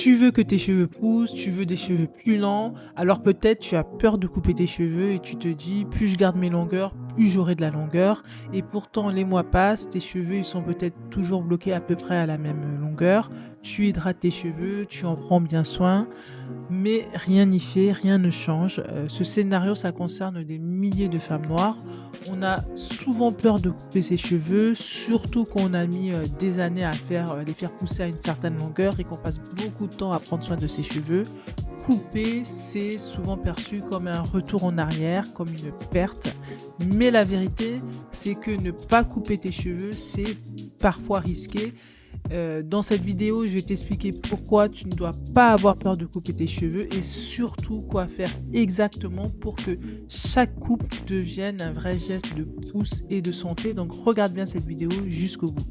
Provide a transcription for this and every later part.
Tu veux que tes cheveux poussent, tu veux des cheveux plus lents, alors peut-être tu as peur de couper tes cheveux et tu te dis plus je garde mes longueurs, plus j'aurai de la longueur. Et pourtant les mois passent, tes cheveux ils sont peut-être toujours bloqués à peu près à la même longueur. Tu hydrates tes cheveux, tu en prends bien soin, mais rien n'y fait, rien ne change. Ce scénario, ça concerne des milliers de femmes noires. On a souvent peur de couper ses cheveux, surtout quand on a mis des années à les faire pousser à une certaine longueur et qu'on passe beaucoup de temps à prendre soin de ses cheveux. Couper, c'est souvent perçu comme un retour en arrière, comme une perte. Mais la vérité, c'est que ne pas couper tes cheveux, c'est parfois risqué. Dans cette vidéo, je vais t'expliquer pourquoi tu ne dois pas avoir peur de couper tes cheveux et surtout quoi faire exactement pour que chaque coupe devienne un vrai geste de pouce et de santé. Donc regarde bien cette vidéo jusqu'au bout.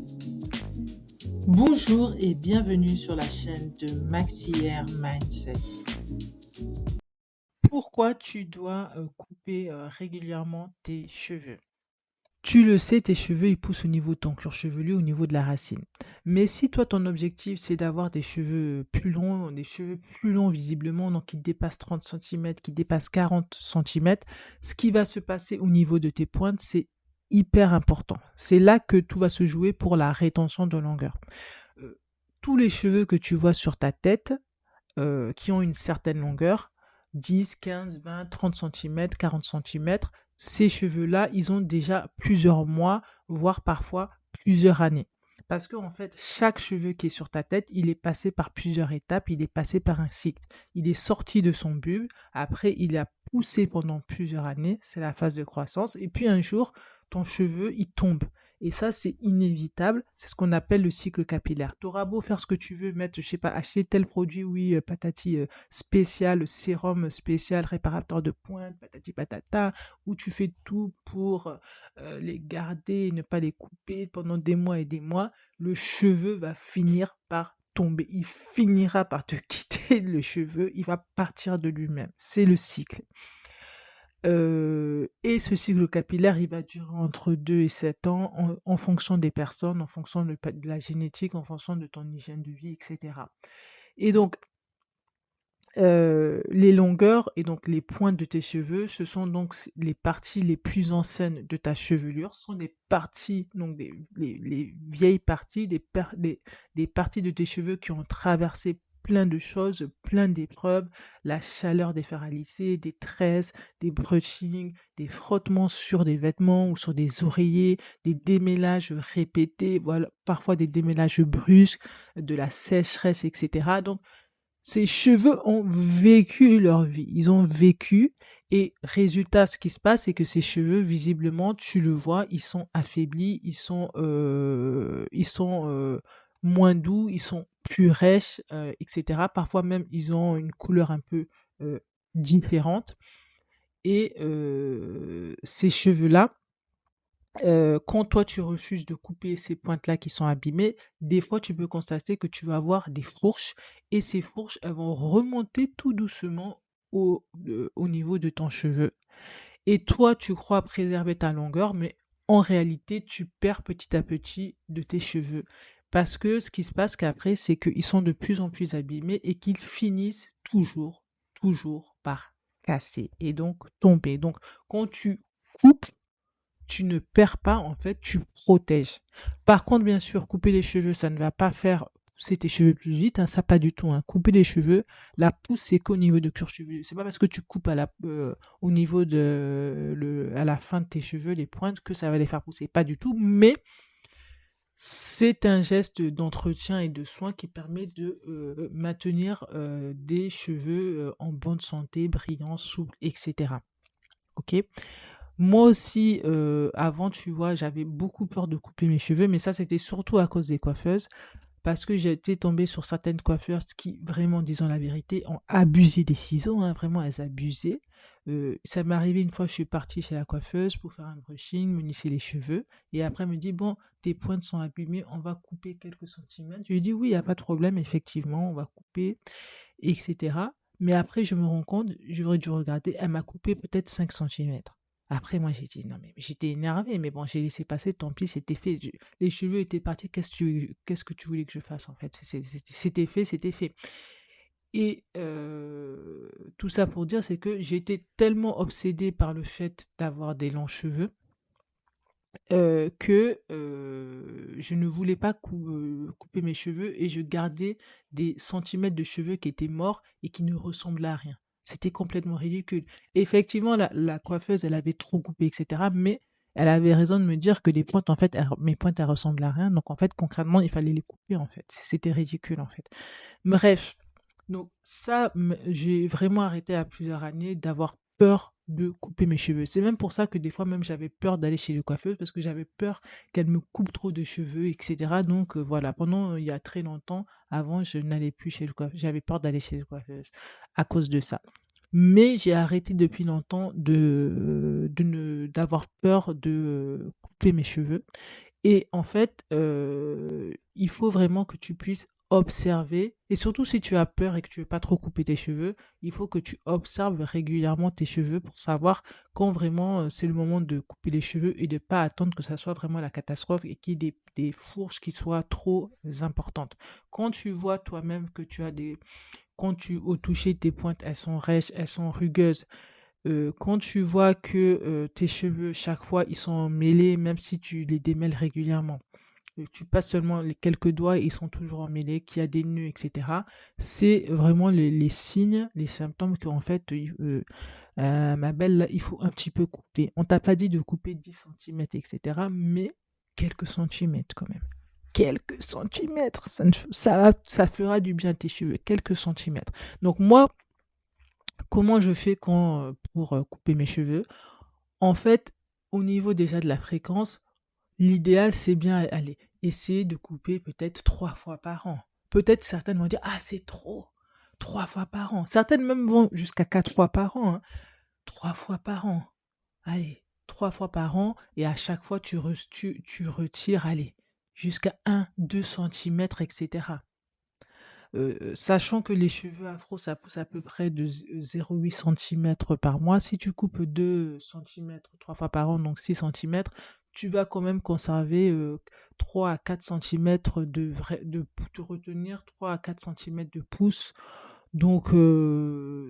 Bonjour et bienvenue sur la chaîne de Maxi Hair Mindset. Pourquoi tu dois couper régulièrement tes cheveux? Tu le sais, tes cheveux, ils poussent au niveau de ton cuir chevelu, au niveau de la racine. Mais si toi, ton objectif, c'est d'avoir des cheveux plus longs, des cheveux plus longs visiblement, donc qui dépassent 30 centimètres, qui dépassent 40 centimètres, ce qui va se passer au niveau de tes pointes, c'est hyper important. C'est là que tout va se jouer pour la rétention de longueur. Euh, Tous les cheveux que tu vois sur ta tête, qui ont une certaine longueur, 10, 15, 20, 30 centimètres, 40 centimètres, ces cheveux-là, ils ont déjà plusieurs mois, voire parfois plusieurs années. Parce que en fait, chaque cheveu qui est sur ta tête, il est passé par plusieurs étapes, il est passé par un cycle. Il est sorti de son bulbe, après il a poussé pendant plusieurs années, c'est la phase de croissance, et puis un jour, ton cheveu, il tombe. Et ça, c'est inévitable. C'est ce qu'on appelle le cycle capillaire. Tu auras beau faire ce que tu veux, mettre, je sais pas, acheter tel produit, oui, patati spécial, sérum spécial, réparateur de pointe, patati patata, où tu fais tout pour les garder et ne pas les couper pendant des mois et des mois, le cheveu va finir par tomber. Il finira par te quitter le cheveu, il va partir de lui-même. C'est le cycle. Et ce cycle capillaire, il va durer entre 2 et 7 ans en fonction des personnes, en fonction de la génétique, en fonction de ton hygiène de vie, et cetera. Et donc, les longueurs et donc les pointes de tes cheveux, ce sont donc les parties les plus anciennes de ta chevelure. Ce sont des parties, donc les vieilles parties, des parties de tes cheveux qui ont traversé plein de choses, plein d'épreuves, la chaleur des fers à lisser, des tresses, des brushings, des frottements sur des vêtements ou sur des oreillers, des démêlages répétés, voilà, parfois des démêlages brusques, de la sécheresse, etc. Donc, ces cheveux ont vécu leur vie. Ils ont vécu et résultat, ce qui se passe, c'est que ces cheveux, visiblement, tu le vois, ils sont affaiblis, ils sont moins doux, ils sont plus rêches, etc. Parfois même, ils ont une couleur un peu euh, différente. Et ces cheveux-là, quand toi tu refuses de couper ces pointes-là qui sont abîmées, des fois tu peux constater que tu vas avoir des fourches et ces fourches, elles vont remonter tout doucement au niveau de ton cheveu. Et toi, tu crois préserver ta longueur, mais en réalité, tu perds petit à petit de tes cheveux. Parce que ce qui se passe qu'après, c'est qu'ils sont de plus en plus abîmés et qu'ils finissent toujours, toujours par casser et donc tomber. Donc, quand tu coupes, tu ne perds pas, en fait, tu protèges. Par contre, bien sûr, couper les cheveux, ça ne va pas faire pousser tes cheveux plus vite, hein, ça pas du tout. Hein. Couper les cheveux, la pousse, c'est qu'au niveau de cuir chevelu. C'est pas parce que tu coupes au niveau à la fin de tes cheveux, les pointes, que ça va les faire pousser. Pas du tout, mais c'est un geste d'entretien et de soin qui permet de maintenir des cheveux en bonne santé, brillants, souples, etc. Ok. Moi aussi, avant, tu vois, j'avais beaucoup peur de couper mes cheveux, mais ça, c'était surtout à cause des coiffeuses, parce que j'étais tombée sur certaines coiffeuses qui, vraiment, disons la vérité, ont abusé des ciseaux, hein, vraiment, elles abusaient. Ça m'est arrivé une fois, je suis partie chez la coiffeuse pour faire un brushing, me lisser les cheveux, et après, elle me dit, bon, tes pointes sont abîmées, on va couper quelques centimètres. Je lui dis, oui, il n'y a pas de problème, effectivement, on va couper, etc. Mais après, je me rends compte, j'aurais dû regarder, elle m'a coupé peut-être 5 centimètres. Après, moi, j'ai dit, non, mais j'étais énervée, mais bon, j'ai laissé passer, tant pis, c'était fait. Les cheveux étaient partis, qu'est-ce que tu voulais que je fasse, en fait? C'était fait, c'était fait. Et tout ça pour dire, c'est que j'ai été tellement obsédée par le fait d'avoir des longs cheveux, que, je ne voulais pas couper mes cheveux et je gardais des centimètres de cheveux qui étaient morts et qui ne ressemblaient à rien. C'était complètement ridicule. Effectivement, la coiffeuse, elle avait trop coupé et cetera, mais elle avait raison de me dire que les pointes, en fait, mes pointes, elles ressemblaient à rien. Donc en fait, concrètement, il fallait les couper, en fait. C'était ridicule, en fait. Bref, donc ça, j'ai vraiment arrêté à plusieurs années d'avoir peur de couper mes cheveux. C'est même pour ça que des fois même j'avais peur d'aller chez le coiffeur parce que j'avais peur qu'elle me coupe trop de cheveux, et cetera. Donc voilà, pendant il y a très longtemps, avant, je n'allais plus chez le coiffeur. J'avais peur d'aller chez le coiffeur à cause de ça. Mais j'ai arrêté depuis longtemps de ne d'avoir peur de couper mes cheveux. Et en fait, il faut vraiment que tu puisses observer et surtout si tu as peur et que tu veux pas trop couper tes cheveux, il faut que tu observes régulièrement tes cheveux pour savoir quand vraiment, c'est le moment de couper les cheveux et de pas attendre que ça soit vraiment la catastrophe et qu'il y ait des fourches qui soient trop importantes. Quand tu vois toi-même que tu as des quand tu au toucher tes pointes, elles sont rêches, elles sont rugueuses, quand tu vois que, tes cheveux chaque fois ils sont emmêlés même si tu les démêles régulièrement, tu passes seulement les quelques doigts et ils sont toujours emmêlés, qu'il y a des nœuds et cetera. C'est vraiment les signes, les symptômes qu'en fait, ma belle là, il faut un petit peu couper. On t'a pas dit de couper 10 centimètres et cetera, mais quelques centimètres quand même. Quelques centimètres, ça fera du bien à tes cheveux, quelques centimètres. Donc moi, comment je fais pour, couper mes cheveux? En fait, au niveau déjà de la fréquence, l'idéal, c'est bien, allez, essayer de couper peut-être 3 fois par an. Peut-être certaines vont dire: «Ah, c'est trop, 3 fois par an». Certaines même vont jusqu'à 4 fois par an, hein. 3 fois par an. Allez, 3 fois par an et à chaque fois tu retires, allez, jusqu'à 1-2 centimètres et cetera. Sachant que les cheveux afro, ça pousse à peu près de 0,8 centimètres par mois. Si tu coupes 2 centimètres 3 fois par an, donc 6 centimètres, tu vas quand même conserver 3 à 4 centimètres de retenir 3 à 4 centimètres de pouce. Donc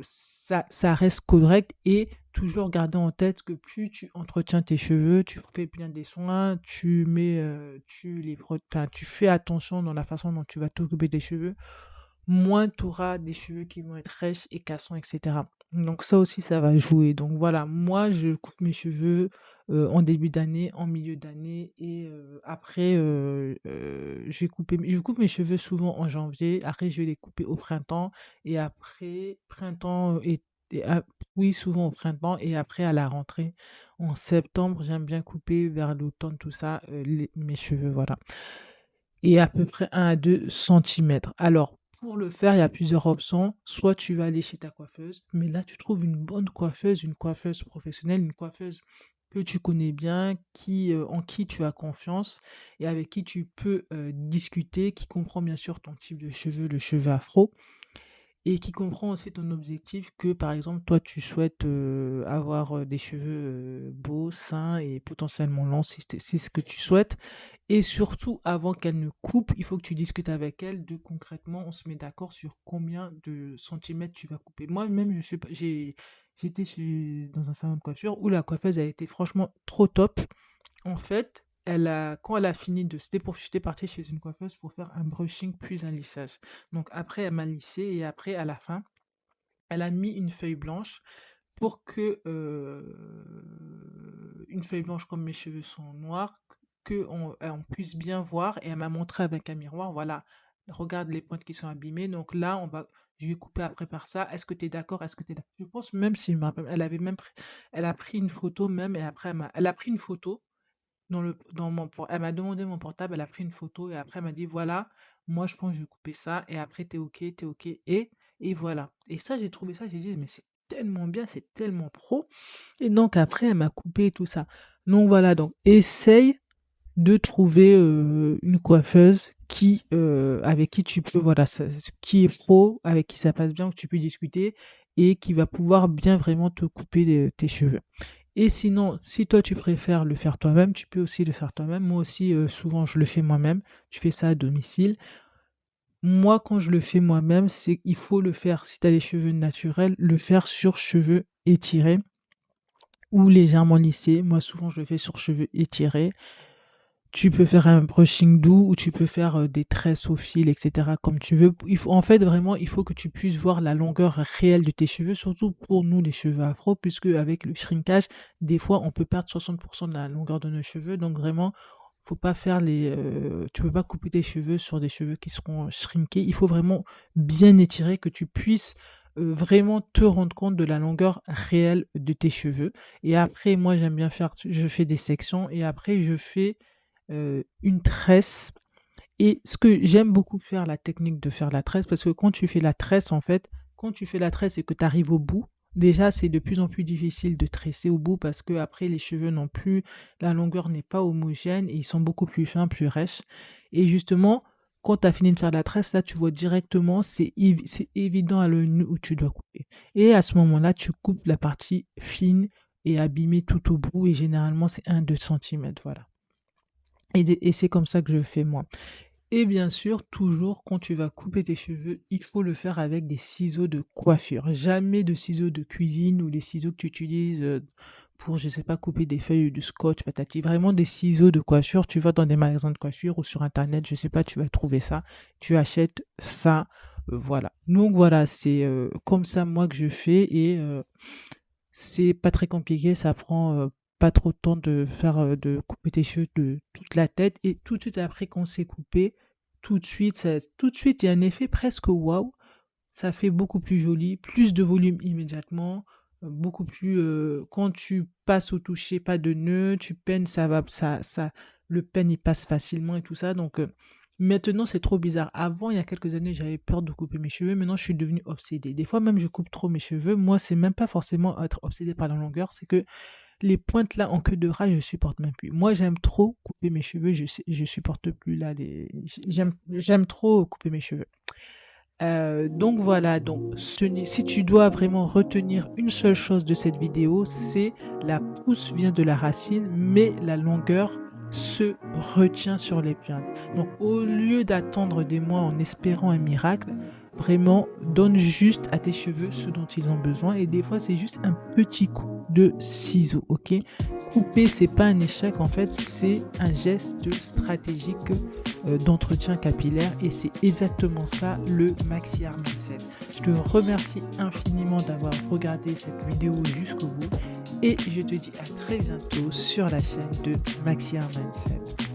ça reste correct et toujours garder en tête que plus tu entretiens tes cheveux, tu fais bien des soins, tu fais attention dans la façon dont tu vas t'occuper des cheveux, moins tu auras des cheveux qui vont être rêches et cassants, et cetera. Donc ça aussi, ça va jouer. Donc voilà, moi, je coupe mes cheveux en début d'année, en milieu d'année et après, je coupe mes cheveux souvent en janvier. Après, je vais les couper au printemps et après, oui, souvent au printemps et après à la rentrée, en septembre, j'aime bien couper vers l'automne, tout ça, mes cheveux, voilà et à peu près 1 à 2 centimètres. Alors, pour le faire, il y a plusieurs options. Soit tu vas aller chez ta coiffeuse, mais là, tu trouves une coiffeuse professionnelle, une coiffeuse que tu connais bien, en qui tu as confiance et avec qui tu peux discuter, qui comprend bien sûr ton type de cheveux, le cheveu afro et qui comprend aussi ton objectif que, par exemple, toi, tu souhaites avoir des cheveux beaux, sains et potentiellement longs si c'est ce que tu souhaites. Et surtout, avant qu'elle ne coupe, il faut que tu discutes avec elle de concrètement, on se met d'accord sur combien de centimètres tu vas couper. Moi-même, je sais pas, j'étais dans un salon de coiffure où la coiffeuse a été franchement trop top. En fait, quand elle a fini j'étais partie chez une coiffeuse pour faire un brushing puis un lissage. Donc après, elle m'a lissé et après, à la fin, elle a mis une feuille blanche pour que, une feuille blanche comme mes cheveux sont noirs, on puisse bien voir et elle m'a montré avec un miroir, voilà, regarde les pointes qui sont abîmées, donc là, je vais couper après par ça. Est-ce que tu es d'accord? Est-ce que tu es d'accord? Je pense même si je me rappelle, elle a pris une photo même et après elle a pris une photo elle m'a demandé mon portable, elle a pris une photo et après elle m'a dit: «Voilà, moi je pense que je vais couper ça et après t'es OK» et voilà. Et ça, j'ai trouvé ça, j'ai dit: «Mais c'est tellement bien, c'est tellement pro» et donc après elle m'a coupé et tout ça. Donc voilà, donc essaye de trouver, une coiffeuse avec qui tu peux voilà, qui est pro, avec qui ça passe bien, que tu peux discuter et qui va pouvoir bien vraiment te couper tes cheveux. Et sinon, si toi tu préfères le faire toi-même, tu peux aussi le faire toi-même. Moi aussi, souvent je le fais moi-même. Je fais ça à domicile. moi, quand je le fais moi-même, c'est qu'il faut le faire, si tu as les cheveux naturels, le faire sur cheveux étirés ou légèrement lissés. Moi, souvent, je le fais sur cheveux étirés. Tu peux faire un brushing doux ou tu peux faire des tresses au fil, etc. comme tu veux. En fait, vraiment, il faut que tu puisses voir la longueur réelle de tes cheveux, surtout pour nous, les cheveux afro, puisque avec le shrinkage, des fois, on peut perdre 60% de la longueur de nos cheveux. Donc vraiment, faut pas faire tu peux pas couper tes cheveux sur des cheveux qui seront shrinkés. Il faut vraiment bien étirer, que tu puisses vraiment te rendre compte de la longueur réelle de tes cheveux. Et après, moi, j'aime bien je fais des sections et après, je fais une tresse. Et ce que j'aime beaucoup faire, la technique de faire la tresse, parce que quand tu fais la tresse, en fait, quand tu fais la tresse et que tu arrives au bout, déjà, c'est de plus en plus difficile de tresser au bout parce que après les cheveux n'ont plus, la longueur n'est pas homogène et ils sont beaucoup plus fins, plus rêches. Et justement, quand tu as fini de faire la tresse, là, tu vois directement, c'est évident à l'œil nu où tu dois couper. Et à ce moment-là, tu coupes la partie fine et abîmée tout au bout. Et généralement, c'est 1-2 cm, voilà. Et c'est comme ça que je fais moi. Et bien sûr, toujours quand tu vas couper tes cheveux, il faut le faire avec des ciseaux de coiffure. Jamais de ciseaux de cuisine ou les ciseaux que tu utilises pour, je sais pas, couper des feuilles ou du scotch, patati. Vraiment des ciseaux de coiffure. Tu vas dans des magasins de coiffure ou sur Internet, je sais pas, tu vas trouver ça. Tu achètes ça. Voilà. Donc voilà, c'est comme ça moi que je fais et c'est pas très compliqué, ça prend pas trop de temps de couper tes cheveux de toute la tête et tout de suite après qu'on s'est coupé, tout de suite il y a un effet presque waouh, ça fait beaucoup plus joli, plus de volume immédiatement, beaucoup plus quand tu passes au toucher, pas de nœud, tu peines, le peigne il passe facilement et tout ça. Donc maintenant c'est trop bizarre. Avant, il y a quelques années, j'avais peur de couper mes cheveux. Maintenant, je suis devenue obsédée. Des fois même, je coupe trop mes cheveux. Moi, c'est même pas forcément être obsédée par la longueur, c'est que les pointes là en queue de rat, je supporte même plus. Moi, j'aime trop couper mes cheveux. Je supporte plus là. J'aime trop couper mes cheveux. Donc voilà, donc si tu dois vraiment retenir une seule chose de cette vidéo, c'est la pousse vient de la racine, mais la longueur se retient sur les pointes. Donc au lieu d'attendre des mois en espérant un miracle, vraiment donne juste à tes cheveux ce dont ils ont besoin et des fois c'est juste un petit coup de ciseau, ok? Couper, c'est pas un échec en fait, c'est un geste stratégique d'entretien capillaire et c'est exactement ça le Maxi Hair Mindset. Je te remercie infiniment d'avoir regardé cette vidéo jusqu'au bout et je te dis à très bientôt sur la chaîne de Maxi Hair Mindset.